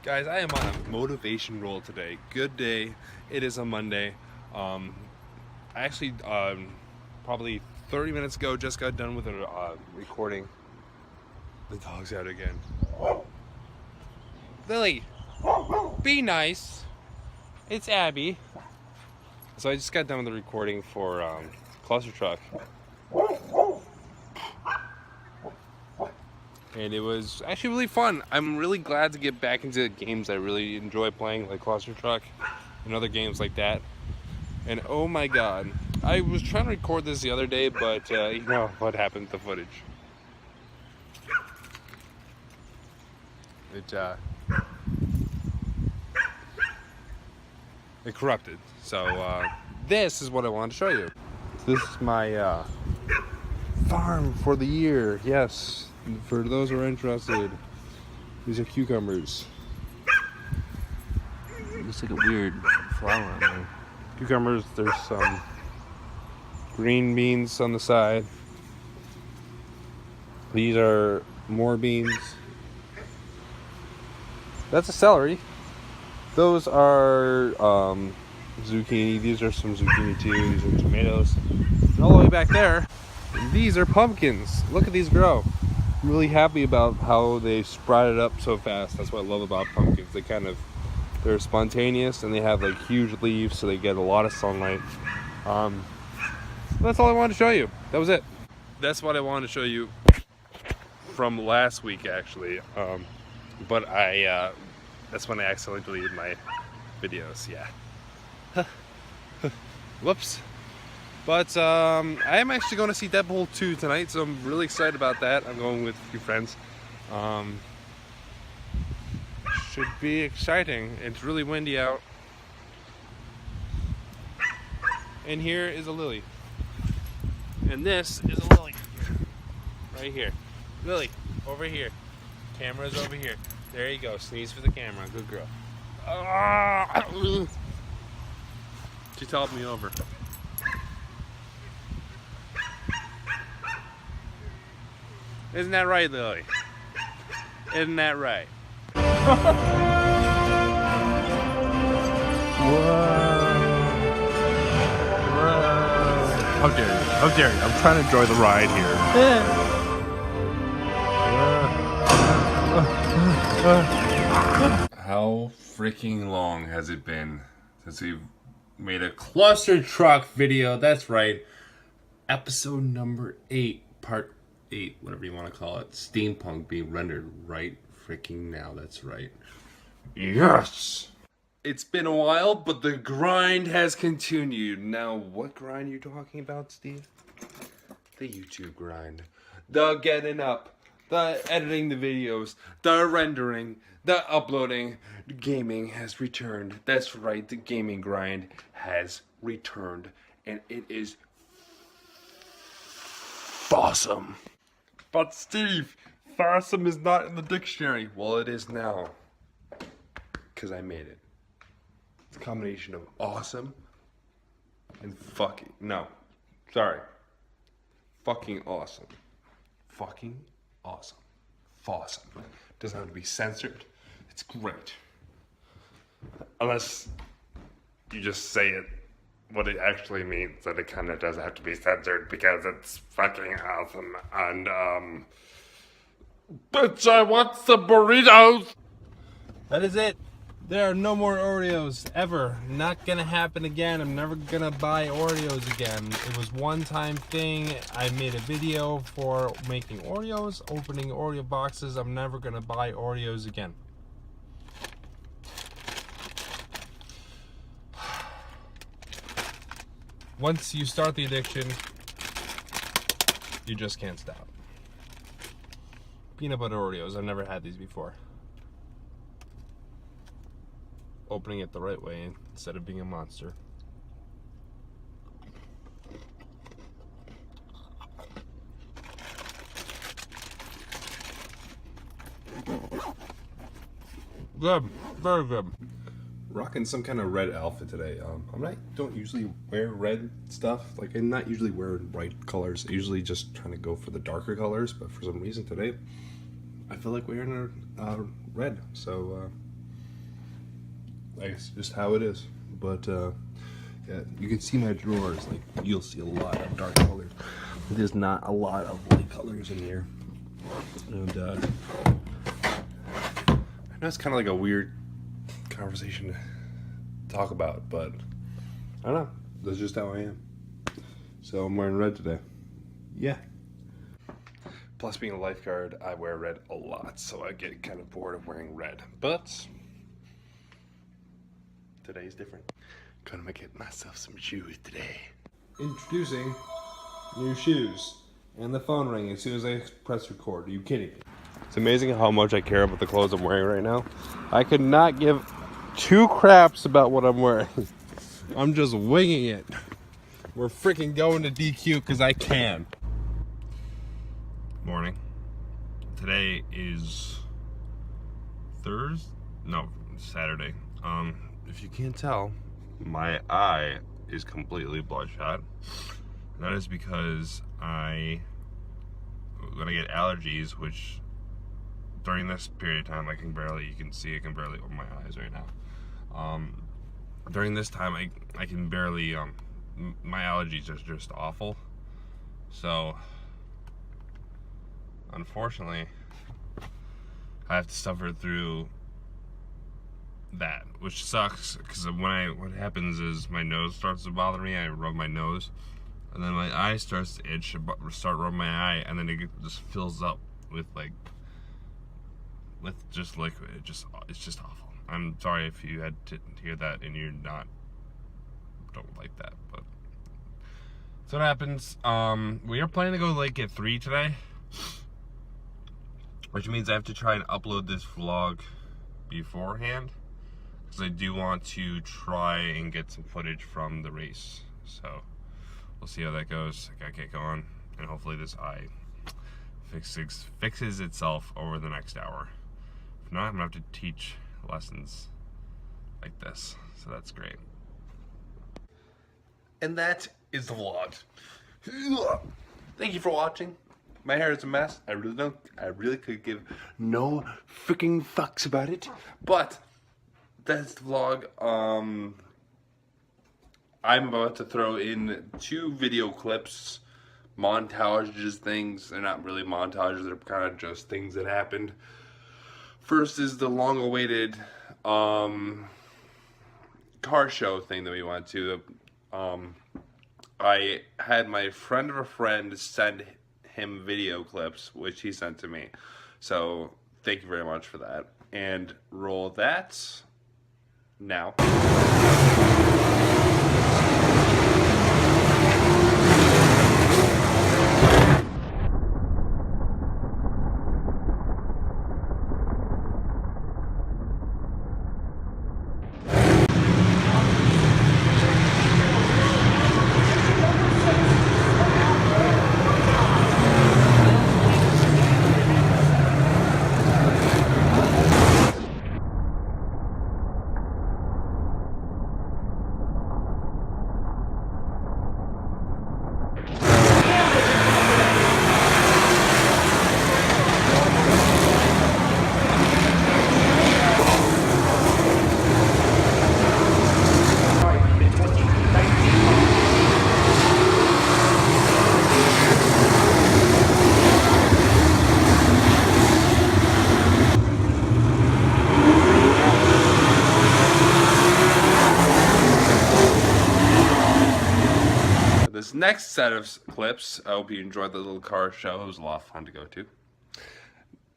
Guys, I am on a motivation roll today. Good day. It is a Monday. I actually, probably 30 minutes ago, just got done with a recording. The dog's out again. Lily, be nice. It's Abby. So I just got done with the recording for Cluster Truck. And it was actually really fun. I'm really glad to get back into games I really enjoy playing, like Cluster Truck and other games like that. And oh my god, I was trying to record this the other day, but you know what happened to the footage. It corrupted. So this is what I wanted to show you. This is my farm for the year. Yes, for those who are interested. These are cucumbers. Looks like a weird flower on there. Cucumbers, there's some green beans on the side. These are more beans. That's a celery. Those are zucchini. These are some zucchini too. These are tomatoes. And all the way back there, these are pumpkins. Look at these grow. I'm really happy about how they sprouted up so fast. That's what I love about pumpkins. They're spontaneous and they have like huge leaves, so they get a lot of sunlight. That's all I wanted to show you. That was it. That's what I wanted to show you from last week, actually. But that's when I accidentally deleted my videos. Yeah. Whoops. But I am actually going to see Deadpool 2 tonight, so I'm really excited about that. I'm going with a few friends. Should be exciting. It's really windy out. And here is a lily. And this is a lily. Right here. Lily, over here. Camera's over here. There you go. Sneeze for the camera. Good girl. She topped me over. Isn't that right, Lily? Isn't that right? How dare you? How dare you? I'm trying to enjoy the ride here. How freaking long has it been since we've made a Cluster Truck video? That's right. Episode number 8, part 8, whatever you want to call it. Steampunk being rendered right freaking now. That's right. Yes! It's been a while, but the grind has continued. Now, what grind are you talking about, Steve? The YouTube grind. The getting up. The editing the videos. The rendering. The uploading. The gaming has returned. That's right, the gaming grind has returned. And it is awesome. But Steve, awesome is not in the dictionary. Well, it is now. Because I made it. It's a combination of awesome and fucking. No. Sorry. Fucking awesome. Fucking awesome. Awesome. Doesn't have to be censored. It's great. Unless you just say it what it actually means, that it kind of does have to be censored because it's fucking awesome. And, bitch, I want some burritos! That is it. There are no more Oreos, ever. Not gonna happen again. I'm never gonna buy Oreos again. It was one-time thing. I made a video for making Oreos, opening Oreo boxes. I'm never gonna buy Oreos again. Once you start the addiction, you just can't stop. Peanut butter Oreos. I've never had these before. Opening it the right way instead of being a monster. Good, very good. Rocking some kind of red outfit today. Don't usually wear red stuff. Like, I'm not usually wearing bright colors. I usually just trying to go for the darker colors. But for some reason today, I feel like wearing red. So It's just how it is. But yeah, you can see my drawers. Like, you'll see a lot of dark colors. There's not a lot of light colors in here. And I know it's kind of like a weird conversation to talk about, but I don't know. That's just how I am. So I'm wearing red today. Yeah. Plus, being a lifeguard, I wear red a lot, so I get kind of bored of wearing red. But today's different. Gonna get myself some shoes today. Introducing new shoes. And the phone rang as soon as I press record. Are you kidding me? It's amazing how much I care about the clothes I'm wearing right now. I could not give two craps about what I'm wearing. I'm just winging it. We're freaking going to DQ because I can. Morning. Today is Saturday. If you can't tell, my eye is completely bloodshot. That is because I'm gonna get allergies, which during this period of time I can barely open my eyes right now. During this time I can barely, my allergies are just awful. So unfortunately I have to suffer through that, which sucks, because what happens is my nose starts to bother me. I rub my nose, and then my eye starts to itch. Start rubbing my eye, and then it just fills up with just liquid. It's just awful. I'm sorry if you had to hear that and don't like that, but that's what happens. We are planning to go like at 3 today, which means I have to try and upload this vlog beforehand, because I do want to try and get some footage from the race. So we'll see how that goes. I gotta get going, and hopefully this eye fixes itself over the next hour. If not, I'm gonna have to teach lessons like this, so that's great. And that is the vlog. Thank you for watching. My hair is a mess. I really could give no freaking fucks about it. But that's the vlog. I'm about to throw in 2 video clips, montages, things. They're not really montages, they're kind of just things that happened. First is the long-awaited car show thing that we went to. I had my friend of a friend send him video clips, which he sent to me. So thank you very much for that. And roll that now. This next set of clips, I hope you enjoyed the little car show. It was a lot of fun to go to.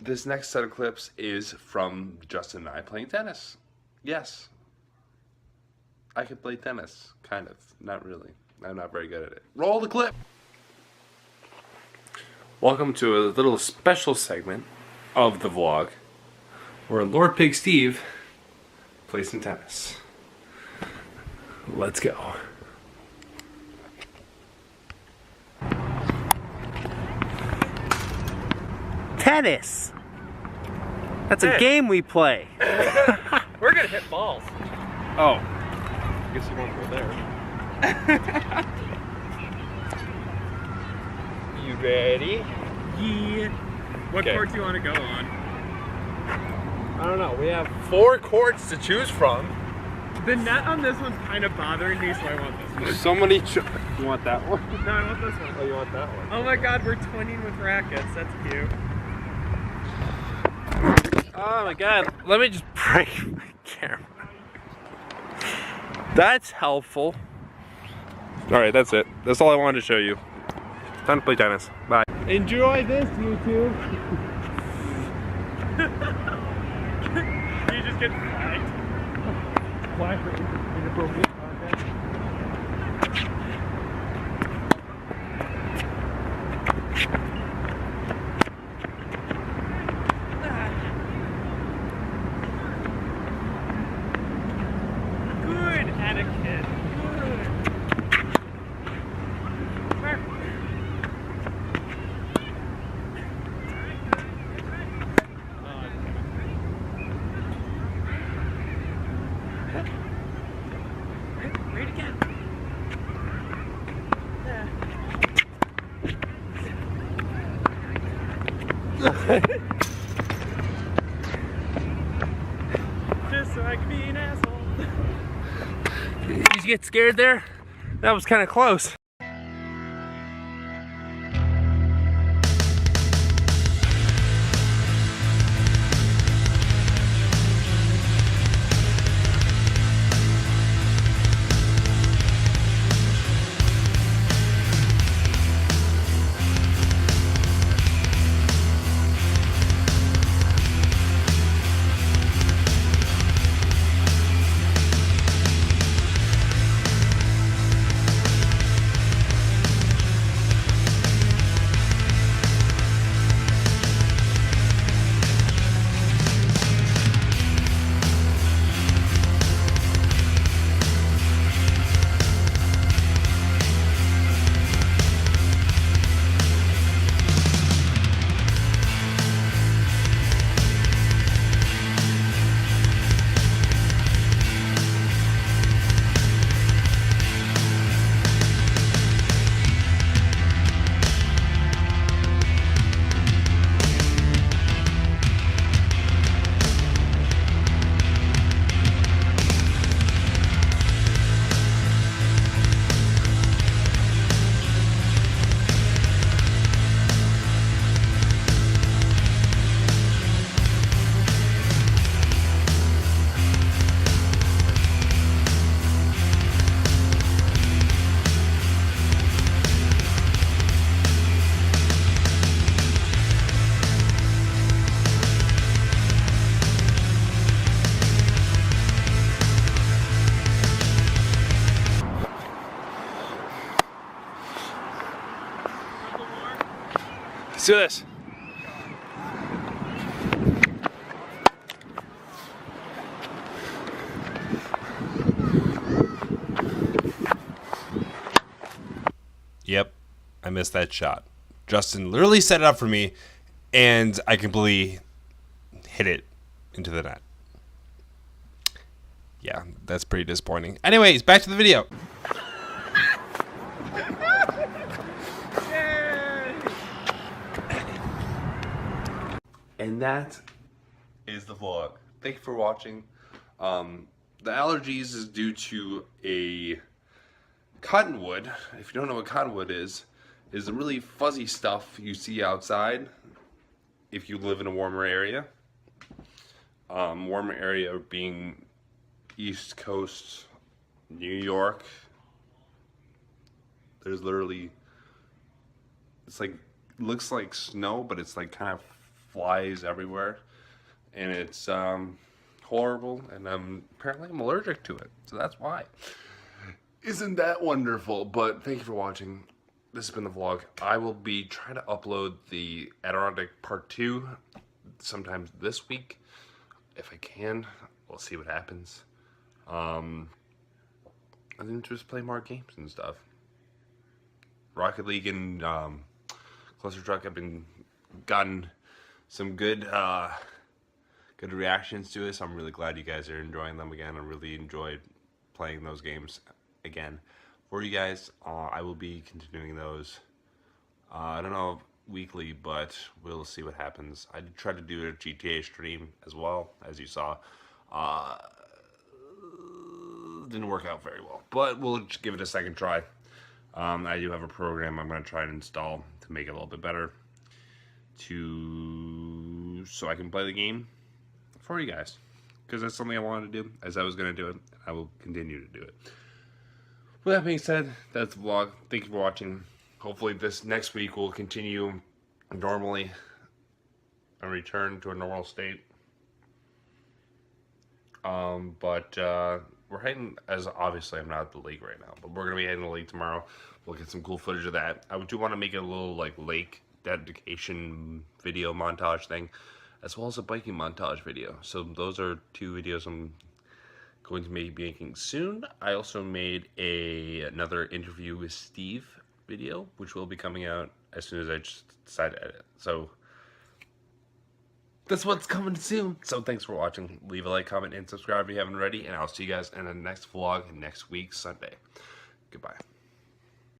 This next set of clips is from Justin and I playing tennis. Yes. I can play tennis, kind of. Not really. I'm not very good at it. Roll the clip! Welcome to a little special segment of the vlog where Lord Pig Steve plays some tennis. Let's go. Tennis. That's a game we play. We're gonna hit balls. Oh. I guess you won't go there. You ready? Yeah. What Okay. court do you want to go on? I don't know. We have 4 courts to choose from. The net on this one's kind of bothering me, so I want this one. Somebody. You want that one? No, I want this one. Oh, you want that one? Oh my god, we're twinning with rackets. That's cute. Oh my god, let me just break my camera. That's helpful. Alright, that's it. That's all I wanted to show you. Time to play tennis. Bye. Enjoy this, YouTube. You just get flagged. Flagged for inappropriate content. Good etiquette. Good. Read again. Just so I can be an asshole. Did you get scared there? That was kind of close. Let's do this. Yep, I missed that shot. Justin literally set it up for me, and I completely hit it into the net. Yeah, that's pretty disappointing. Anyways, back to the video. And that is the vlog. Thank you for watching. The allergies is due to a cottonwood. If you don't know what cottonwood is the really fuzzy stuff you see outside if you live in a warmer area. Warmer area being East Coast, New York. There's literally, it's like, looks like snow, but it's like kind of flies everywhere, and it's horrible, and apparently I'm allergic to it, so that's why. Isn't that wonderful? But thank you for watching. This has been the vlog. I will be trying to upload the Adirondack Part 2 sometime this week if I can. We'll see what happens. And then just play more games and stuff. Rocket League and Cluster Truck have been gotten some good good reactions to it, so I'm really glad you guys are enjoying them again. I really enjoyed playing those games again for you guys. I will be continuing those, I don't know, weekly, but we'll see what happens. I tried to do a GTA stream as well, as you saw. didn't work out very well. But we'll just give it a second try. I do have a program I'm going to try and install to make it a little bit better, so I can play the game for you guys, because that's something I wanted to do, as I was going to do it. I will continue to do it. With that being said, that's the vlog. Thank you for watching. Hopefully this next week will continue normally and return to a normal state. But we're heading, as obviously I'm not at the lake right now, but we're going to be heading to the lake tomorrow. We'll get some cool footage of that. I do want to make it a little like lake dedication video montage thing, as well as a biking montage video. So those are 2 videos I'm going to be making soon. I also made another interview with Steve video, which will be coming out as soon as I just decide to edit. So that's what's coming soon. So thanks for watching. Leave a like, comment, and subscribe if you haven't already. And I'll see you guys in the next vlog next week, Sunday. Goodbye.